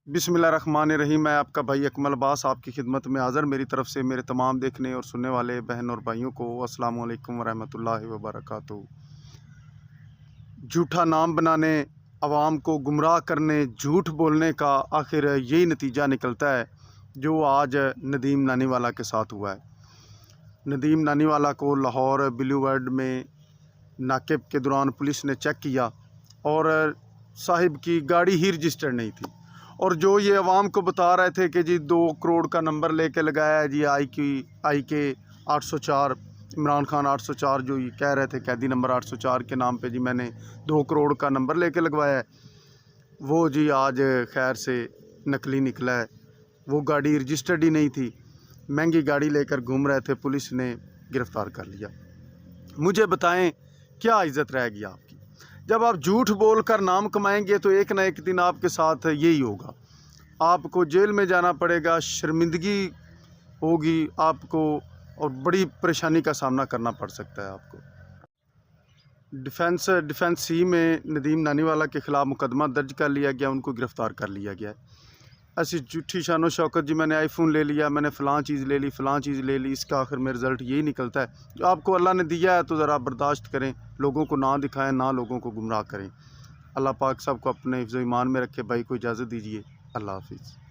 बिस्मिल्लाहिर्रहमानिर्रहीम। मैं आपका भाई अकमल अब्बास आपकी खिदमत में हाज़िर। मेरी तरफ़ से मेरे तमाम देखने और सुनने वाले बहन और भाइयों को अस्सलाम वालेकुम वरहमतुल्लाहि वबरकातुहू। झूठा नाम बनाने, आवाम को गुमराह करने, झूठ बोलने का आखिर यही नतीजा निकलता है जो आज नदीम नानीवाला के साथ हुआ है। नदीम नानीवाला को लाहौर ब्लू वर्ल्ड में नाके के दौरान पुलिस ने चेक किया और साहिब की गाड़ी ही रजिस्टर्ड नहीं थी। और जो ये अवाम को बता रहे थे कि जी 2 करोड़ का नंबर लेके लगाया है जी आई के 804 इमरान खान 804, जो ये कह रहे थे कैदी नंबर 804 के नाम पे जी मैंने 2 करोड़ का नंबर लेके लगवाया है, वो जी आज खैर से नकली निकला है। वो गाड़ी रजिस्टर्ड ही नहीं थी, महंगी गाड़ी लेकर घूम रहे थे, पुलिस ने गिरफ़्तार कर लिया। मुझे बताएं क्या इज़्ज़त रहेगी आपकी? जब आप झूठ बोलकर नाम कमाएंगे तो एक ना एक दिन आपके साथ यही होगा। आपको जेल में जाना पड़ेगा, शर्मिंदगी होगी आपको और बड़ी परेशानी का सामना करना पड़ सकता है आपको। डिफेंस सी में नदीम नानीवाला के ख़िलाफ़ मुकदमा दर्ज कर लिया गया, उनको गिरफ़्तार कर लिया गया है। ऐसी झूठी शानो शौकत जी मैंने आईफोन ले लिया, मैंने फ़लाँ चीज़ ले ली, फ़लाँ चीज़ ले ली, इसका आखिर में रिज़ल्ट यही निकलता है। जो आपको अल्लाह ने दिया है तो ज़रा बर्दाश्त करें, लोगों को ना दिखाएं, ना लोगों को गुमराह करें। अल्लाह पाक सबको अपने हिफ्ज़-ओ-ईमान में रखे। भाई को इजाज़त दीजिए। अल्लाह हाफ़िज़।